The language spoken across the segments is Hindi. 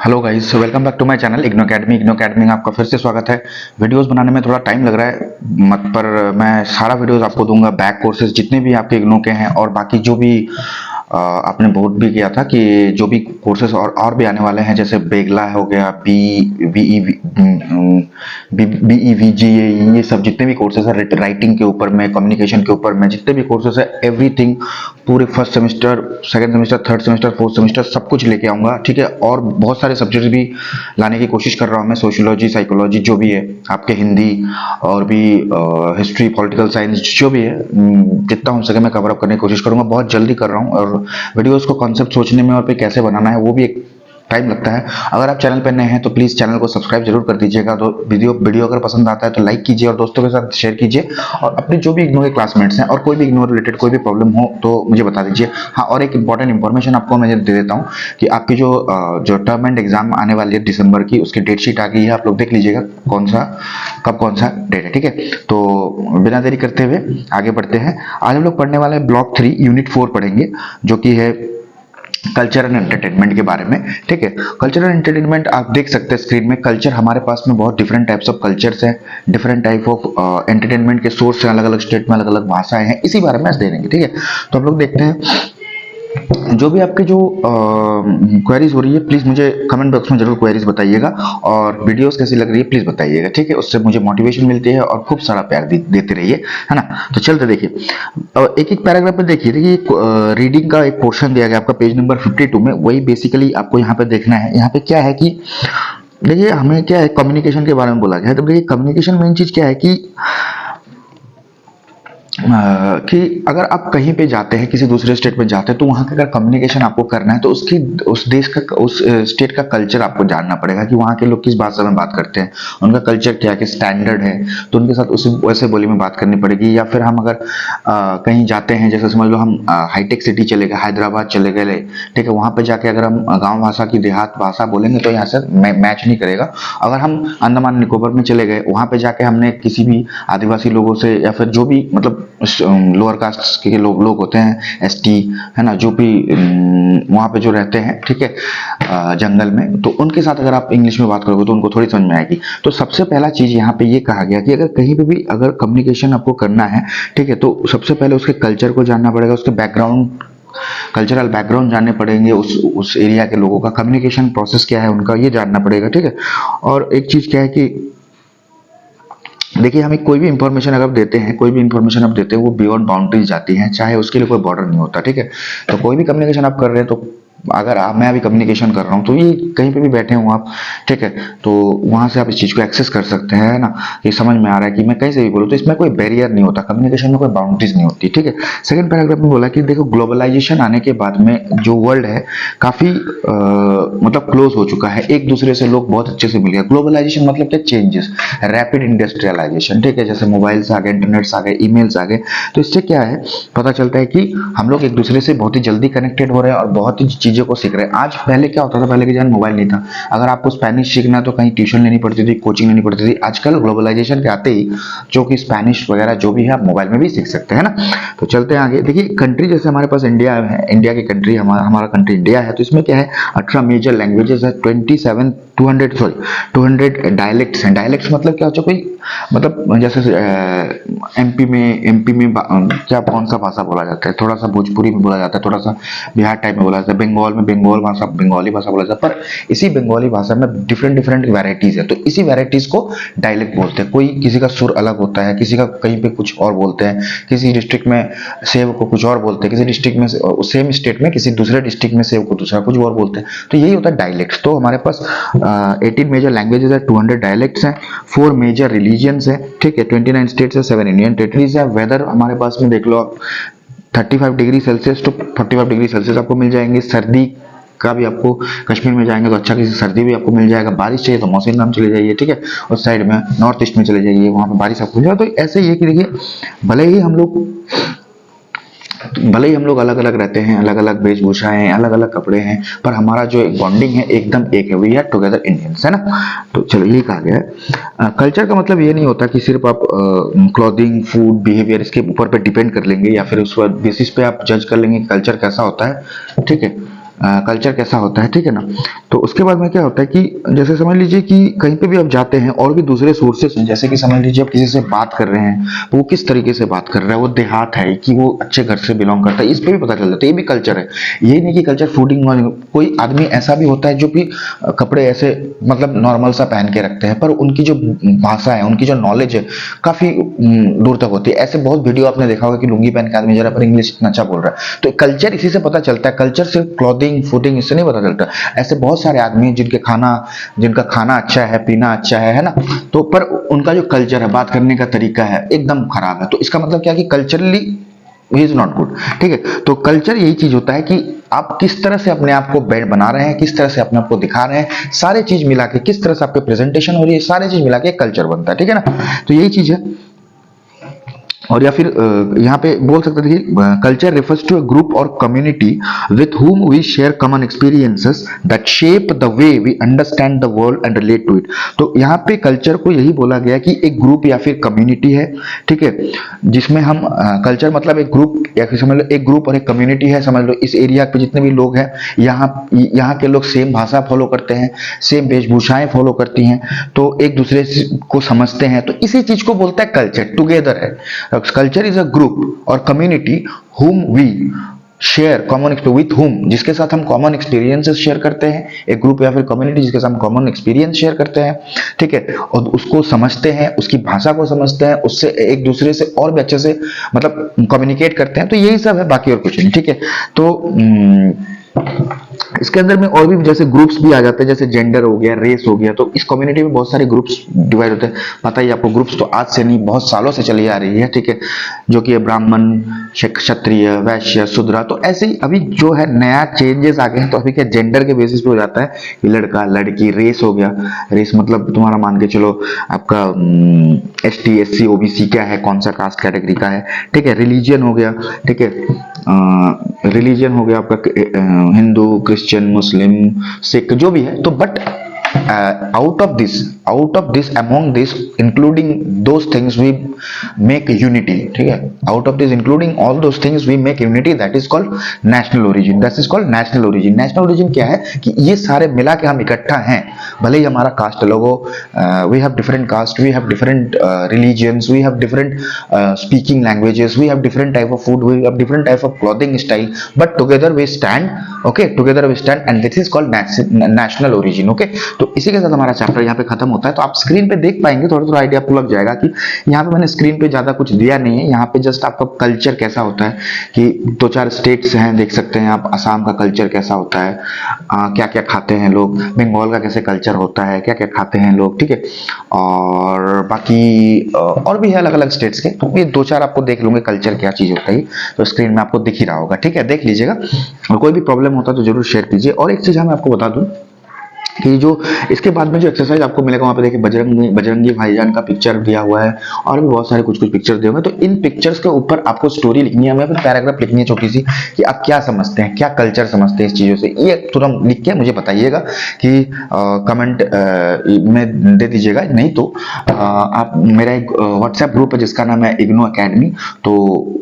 Hello guys, welcome back to my channel IGNOU academy में आपका फिर से स्वागत है। वीडियोस बनाने में थोड़ा टाइम लग रहा है मत पर मैं सारा वीडियोस आपको दूंगा। बैक कोर्सेज जितने भी आपके इग्नो के हैं और बाकी जो भी आपने वोट भी किया था कि जो भी कोर्सेज और भी आने वाले हैं, जैसे बेगला हो गया, BEVGA, ये सब जितने भी कोर्सेज है राइटिंग के ऊपर में, कम्युनिकेशन के ऊपर में, जितने भी कोर्सेज है एवरीथिंग, पूरे first semester, second semester, third semester, fourth semester सब कुछ लेके आऊंगा। ठीक है, और बहुत सारे सब्जेक्ट्स भी लाने की कोशिश कर रहा हूं मैं, सोशियोलॉजी, साइकोलॉजी जो भी है आपके, हिंदी और भी हिस्ट्री, पॉलिटिकल साइंस जो भी है, जितना हो सके मैं कवर अप करने की कोशिश करूंगा। बहुत जल्दी कर रहा हूं और वीडियोस को कॉन्सेप्ट सोचने में और पे कैसे बनाना है वो भी एक टाइम लगता है। अगर आप चैनल पर नए हैं तो प्लीज चैनल को सब्सक्राइब जरूर कर दीजिएगा। तो वीडियो अगर पसंद आता है तो लाइक कीजिए और दोस्तों के साथ शेयर कीजिए, और अपने जो भी इग्नो के क्लासमेट्स हैं और कोई भी इग्नो रिलेटेड कोई भी प्रॉब्लम हो तो मुझे बता दीजिए। हाँ, और एक इंपॉर्टेंट इन्फॉर्मेशन आपको मैं दे देता हूँ कि आपकी जो टर्म एंड एग्जाम आने वाली है दिसंबर की, उसकी डेट शीट आ गई है। आप लोग देख लीजिएगा कब कौन सा डेट है। ठीक है, तो बिना देरी करते हुए आगे बढ़ते हैं। आज हम लोग पढ़ने वाले हैं ब्लॉक 3 यूनिट 4 पढ़ेंगे, जो कि है कल्चर एंड एंटरटेनमेंट के बारे में। ठीक है, कल्चर एंड एंटरटेनमेंट आप देख सकते हैं स्क्रीन में। कल्चर, हमारे पास में बहुत डिफरेंट टाइप्स ऑफ कल्चर्स हैं, डिफरेंट टाइप ऑफ एंटरटेनमेंट के सोर्स हैं, अलग अलग स्टेट में अलग अलग भाषाएं हैं, इसी बारे में आज देखेंगे। ठीक है, तो हम लोग देखते हैं। जो भी आपके जो क्वेरीज हो रही है, प्लीज मुझे कमेंट बॉक्स में जरूर क्वेरीज बताइएगा, और वीडियोस कैसी लग रही है प्लीज बताइएगा। ठीक है, उससे मुझे मोटिवेशन मिलती है और खूब सारा प्यार देते रहिए, है ना। तो चलते देखिए, एक एक पैराग्राफ में देखिए रीडिंग का एक पोर्शन दिया गया आपका पेज नंबर 52 में। वही बेसिकली आपको यहाँ पे देखना है। यहाँ पे क्या है कि देखिए, हमें क्या है, कम्युनिकेशन के बारे में बोला गया है। तो देखिए, कम्युनिकेशन मेन चीज क्या है कि अगर आप कहीं पे जाते हैं, किसी दूसरे स्टेट में जाते हैं, तो वहां का अगर कम्युनिकेशन आपको करना है तो उस देश का, उस स्टेट का कल्चर आपको जानना पड़ेगा कि वहां के लोग किस भाषा में बात करते हैं, उनका कल्चर क्या है, स्टैंडर्ड है, तो उनके साथ उस वैसे बोली में बात करनी पड़ेगी। या फिर हम अगर कहीं जाते हैं, जैसे समझ लो हम हाईटेक सिटी चले गए, हैदराबाद चले गए, ठीक है, वहां पे जाके अगर हम गाँव भाषा की देहात भाषा बोलेंगे तो यहाँ से मैच नहीं करेगा। अगर हम अंडमान निकोबार में चले गए, वहां पे जाके हमने किसी भी आदिवासी लोगों से, या फिर जो भी मतलब लोअर कास्ट के लोग होते हैं, एसटी, है ना, जो भी वहां पे जो रहते हैं, ठीक है, जंगल में, तो उनके साथ अगर आप इंग्लिश में बात करोगे तो उनको थोड़ी समझ में आएगी। तो सबसे पहला चीज यहाँ पे ये कहा गया कि अगर कहीं पे भी अगर कम्युनिकेशन आपको करना है, ठीक है, तो सबसे पहले उसके कल्चर को जानना पड़ेगा, उसके बैकग्राउंड, कल्चरल बैकग्राउंड जानने पड़ेंगे, उस एरिया के लोगों का कम्युनिकेशन प्रोसेस क्या है उनका, ये जानना पड़ेगा। ठीक है, और एक चीज क्या है कि देखिए, हमें कोई भी इंफॉर्मेशन अगर देते हैं, कोई भी इंफॉर्मेशन आप देते हैं, वो बियॉन्ड बाउंड्रीज जाती है, चाहे उसके लिए कोई बॉर्डर नहीं होता। ठीक है, तो कोई भी कम्युनिकेशन आप कर रहे हैं, तो अगर मैं अभी कम्युनिकेशन कर रहा हूँ तो ये कहीं पे भी बैठे हो आप, ठीक है, तो वहां से आप इस चीज को एक्सेस कर सकते हैं, है ना। ये समझ में आ रहा है कि मैं कहीं से भी बोलूँ, तो इसमें कोई बैरियर नहीं होता, कम्युनिकेशन में कोई बाउंड्रीज नहीं होती। ठीक है, सेकंड पैराग्राफ में बोला कि देखो, ग्लोबलाइजेशन आने के बाद में जो वर्ल्ड है काफी मतलब क्लोज हो चुका है, एक दूसरे से लोग बहुत अच्छे से मिल गए। ग्लोबलाइजेशन मतलब क्या, चेंजेस, रैपिड इंडस्ट्रियलाइजेशन, ठीक है, जैसे मोबाइल्स आ गए, इंटरनेट्स आ गए, ईमेल्स आ गए, तो इससे क्या है, पता चलता है कि हम लोग एक दूसरे से बहुत ही जल्दी कनेक्टेड हो रहे हैं और बहुत ही चीजों को सीख रहे हैं। आज पहले क्या होता था, पहले के जमाने मोबाइल नहीं था, अगर आपको स्पेनिश सीखना तो कहीं ट्यूशन लेनी पड़ती थी, कोचिंग लेनी पड़ती थी। आजकल ग्लोबलाइजेशन के आते ही जो कि स्पेनिश वगैरह जो भी है आप मोबाइल में भी सीख सकते हैं ना। तो चलते हैं आगे। देखिए, कंट्री जैसे हमारे पास इंडिया है, इंडिया की कंट्री, हमारा कंट्री इंडिया है, तो इसमें क्या है, 18 मेजर लैंग्वेजेस है, 200 डायलेक्ट्स हैं। डायलेक्ट्स मतलब क्या होता है, कोई मतलब जैसे एमपी में क्या, कौन सा भाषा बोला जाता है, थोड़ा सा भोजपुरी में बोला जाता है, थोड़ा सा बिहार टाइप में बोला जाता है, बंगाल में बंगाली भाषा बोला जाता है, पर इसी बंगाली भाषा में डिफरेंट वैरायटीज है, तो इसी वैरायटीज को डायलेक्ट बोलते हैं। कोई किसी का सुर अलग होता है, किसी का कहीं पे कुछ और बोलते हैं, किसी डिस्ट्रिक्ट में सेव को कुछ और बोलते हैं, किसी डिस्ट्रिक्ट में सेम स्टेट में किसी दूसरे डिस्ट्रिक्ट में सेव को दूसरा कुछ और बोलते हैं, तो यही होता है डायलेक्ट्स। तो हमारे पास 18 मेजर लैंग्वेजेस है, 200 डायलेक्ट्स हैं, 4 मेजर रिलीजियंस है, ठीक है, 29 स्टेट्स है, 7 इंडियन टेरिटरीज है। वेदर हमारे पास में देख लो आप, 35 degree Celsius to 45 degree Celsius आपको मिल जाएंगे। सर्दी का भी आपको, कश्मीर में जाएंगे तो अच्छा किसी सर्दी भी आपको मिल जाएगा। बारिश चाहिए तो मौसम नाम चले जाइए, ठीक है, उस साइड में नॉर्थ ईस्ट में चले जाइए, वहां पर बारिश आपको मिल जाएगा। तो ऐसे ही है कि देखिए, भले ही हम लोग अलग अलग रहते हैं, अलग अलग वेशभूषाएं, अलग अलग कपड़े हैं, पर हमारा जो एक बॉन्डिंग है एकदम एक है, वी आर टुगेदर इंडियंस, है ना। तो चलो, ये कहा गया है। कल्चर का मतलब ये नहीं होता कि सिर्फ आप क्लॉथिंग, फूड, बिहेवियर इसके ऊपर पे डिपेंड कर लेंगे, या फिर उस बेसिस पे आप जज कर लेंगे कल्चर कैसा होता है। ठीक है, कल्चर कैसा होता है, ठीक है ना। तो उसके बाद में क्या होता है कि जैसे समझ लीजिए कि कहीं पे भी आप जाते हैं और भी दूसरे सोर्सेस हैं, जैसे कि समझ लीजिए आप किसी से बात कर रहे हैं, तो वो किस तरीके से बात कर रहा है, वो देहात है कि वो अच्छे घर से बिलोंग करता है, इस पे भी पता चल जाता है। ये भी कल्चर है, ये नहीं कि कल्चर फूडिंग। कोई आदमी ऐसा भी होता है जो कि कपड़े ऐसे मतलब नॉर्मल सा पहन के रखते हैं, पर उनकी जो भाषा है, उनकी जो नॉलेज है, काफी दूर तक होती है। ऐसे बहुत वीडियो आपने देखा होगा कि लुंगी पहन के आदमी जरा पर इंग्लिश इतना अच्छा बोल रहा है। तो कल्चर इसी से पता चलता है। कल्चर सिर्फ क्लॉथिंग फूडिंग इससे नहीं पता चलता। ऐसे बहुत सारे आदमी हैं जिनका खाना अच्छा है, पीना अच्छा है ना, तो पर उनका जो कल्चर है, बात करने का तरीका है, एकदम खराब है। तो इसका मतलब क्या कि culturally he is not good, ठीक है। तो कल्चर यही चीज होता है कि आप किस तरह से अपने आप को बेड बना रहे हैं, किस तरह से अपने आप को दिखा रहे हैं, सारे चीज मिला के किस तरह से आपकी प्रेजेंटेशन हो रही है, सारे चीज मिला के कल्चर बनता है, ठीक है ना। तो यही चीज है। और या फिर यहाँ पे बोल सकते थे कि culture refers to a group और community with whom we share common experiences that shape the way we understand the world and relate to it. तो यहाँ पे कल्चर को यही बोला गया कि एक ग्रुप या फिर कम्युनिटी है, ठीक है, जिसमें हम कल्चर मतलब एक ग्रुप या फिर समझ लो एक ग्रुप और एक कम्युनिटी है। समझ लो इस एरिया पे जितने भी लोग हैं, यहाँ के लोग सेम भाषा फॉलो करते हैं, सेम वेशभूषाएं फॉलो करती हैं, तो एक दूसरे को समझते हैं। तो इसी चीज को बोलता है कल्चर, टुगेदर है। कल्चर इज अ ग्रुप और community whom we share common with whom, जिसके साथ हम कॉमन एक्सपीरियंसेस शेयर करते हैं। एक ग्रुप या फिर कम्युनिटी जिसके साथ हम कॉमन एक्सपीरियंस शेयर करते हैं, ठीक है, और उसको समझते हैं, उसकी भाषा को समझते हैं, उससे एक दूसरे से और भी अच्छे से मतलब कम्युनिकेट करते हैं। तो यही सब है, बाकी और कुछ नहीं, ठीक है। तो इसके अंदर में और भी जैसे ग्रुप्स भी आ जाते हैं, जैसे जेंडर हो गया, रेस हो गया। तो इस कम्युनिटी में बहुत सारे ग्रुप्स डिवाइड होते हैं। पता ही आपको, ग्रुप्स तो आज से नहीं बहुत सालों से चली आ रही है, ठीक है, जो कि ब्राह्मण, क्षत्रिय, वैश्य, शूद्र। तो ऐसे ही अभी जो है नया चेंजेस आ गए हैं। तो अभी क्या जेंडर के बेसिस पे हो जाता है कि लड़का लड़की। रेस हो गया, रेस मतलब तुम्हारा मान के चलो आपका ST SC OBC क्या है, कौन सा कास्ट कैटेगरी का है, ठीक है। रिलीजियन हो गया, ठीक है, रिलीजन हो गया आपका हिंदू, क्रिश्चियन, मुस्लिम, सिख, जो भी है। तो but out of this among this including those things we make unity, ठीक है। out of this including all those things we make unity, that is called national origin, that is called national origin। national origin क्या है कि ये सारे मिला के हम इकट्ठा हैं, भले ही हमारा कास्ट अलग हो। we have different caste, we have different religions, we have different speaking languages, we have different type of food, we have different type of clothing style, but together we stand, okay, together we stand and this is called national origin, okay। तो इसी के साथ हमारा चैप्टर यहाँ पे खत्म होता है। तो आप स्क्रीन पे देख पाएंगे, थोड़ा थोड़ा आइडिया आपको लग जाएगा कि यहाँ पे मैंने स्क्रीन पे ज्यादा कुछ दिया नहीं है। यहाँ पे जस्ट आपका कल्चर कैसा होता है कि 2-4 स्टेट्स हैं, देख सकते हैं आप। असम का कल्चर कैसा होता है, क्या क्या खाते हैं लोग, बंगाल का कैसे कल्चर होता है, क्या क्या खाते हैं लोग, ठीक है। और बाकी और भी है अलग अलग स्टेट्स के। तो ये 2-4 आपको देख लूंगे कल्चर क्या चीज होता है, तो स्क्रीन में आपको दिख ही रहा होगा, ठीक है, देख लीजिएगा। और कोई भी प्रॉब्लम होता तो जरूर शेयर कीजिए। और एक चीज मैं आपको बता दूं कि जो इसके बाद में जो एक्सरसाइज आपको मिलेगा, वहां पे देखिए बजरंगी भाईजान का पिक्चर दिया हुआ है और भी बहुत सारे कुछ कुछ पिक्चर दिए हुए हैं। तो इन पिक्चर्स के ऊपर आपको स्टोरी लिखनी है, फिर पैराग्राफ लिखनी है छोटी सी, कि आप क्या समझते हैं, क्या कल्चर समझते हैं इस चीजों से। ये तुरंत लिख के मुझे बताइएगा कि कमेंट में दे दीजिएगा। नहीं तो आप, मेरा एक व्हाट्सएप ग्रुप है जिसका नाम है इग्नो अकेडमी। तो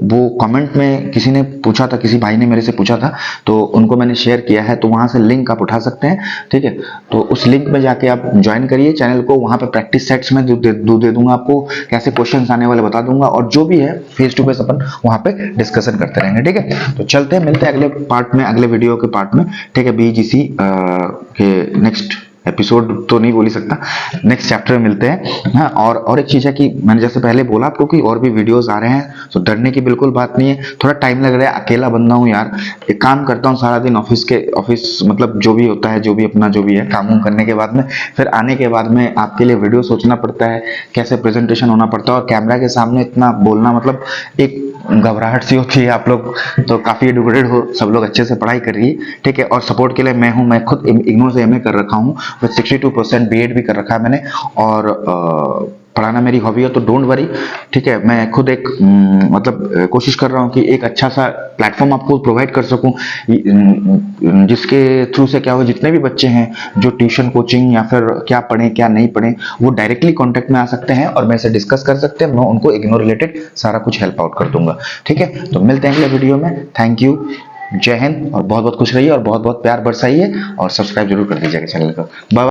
वो कमेंट में किसी ने पूछा था, किसी भाई ने मेरे से पूछा था, तो उनको मैंने शेयर किया है। तो वहां से लिंक आप उठा सकते हैं, ठीक है। तो उस लिंक में जाके आप ज्वाइन करिए चैनल को। वहां पे प्रैक्टिस सेट्स में दे दूंगा आपको, कैसे क्वेश्चंस आने वाले बता दूंगा, और जो भी है फेस टू फेस अपन वहां पे डिस्कशन करते रहेंगे, ठीक है। तो चलते हैं, मिलते हैं अगले पार्ट में, अगले वीडियो के पार्ट में, ठीक है। BGC के नेक्स्ट एपिसोड तो नहीं बोल ही सकता, नेक्स्ट चैप्टर में मिलते हैं। हाँ, और एक चीज है कि मैंने जैसे पहले बोला आपको कि और भी वीडियोस आ रहे हैं, तो डरने की बिल्कुल बात नहीं है। थोड़ा टाइम लग रहा है, अकेला बंदा हूँ यार, एक काम करता हूँ सारा दिन ऑफिस मतलब जो भी होता है, जो भी अपना जो भी है काम करने के बाद में, फिर आने के बाद में आपके लिए वीडियो सोचना पड़ता है, कैसे प्रेजेंटेशन होना पड़ता है, और कैमरा के सामने इतना बोलना, मतलब एक घबराहट सी होती है। आप लोग तो काफी एडुकेटेड हो, सब लोग अच्छे से पढ़ाई कर रही है, ठीक है। और सपोर्ट के लिए मैं हूं, मैं खुद इग्नो से MA कर रखा हूं, विद 62% BEd भी कर रखा है मैंने, और पढ़ाना मेरी हॉबी है। तो डोंट वरी, ठीक है। मैं खुद एक मतलब कोशिश कर रहा हूँ कि एक अच्छा सा प्लेटफॉर्म आपको प्रोवाइड कर सकूं, जिसके थ्रू से क्या हो, जितने भी बच्चे हैं जो ट्यूशन कोचिंग या फिर क्या पढ़ें क्या नहीं पढ़ें, वो डायरेक्टली कांटेक्ट में आ सकते हैं और मेरे से डिस्कस कर सकते हैं। मैं उनको इग्नो रिलेटेड सारा कुछ हेल्प आउट कर दूंगा, ठीक है। तो मिलते हैं अगले वीडियो में। Thank you. जय हिंद और बहुत बहुत खुश रहिए और बहुत बहुत प्यार बरसाइए और सब्सक्राइब जरूर कर दीजिएगा चैनल को। बाय।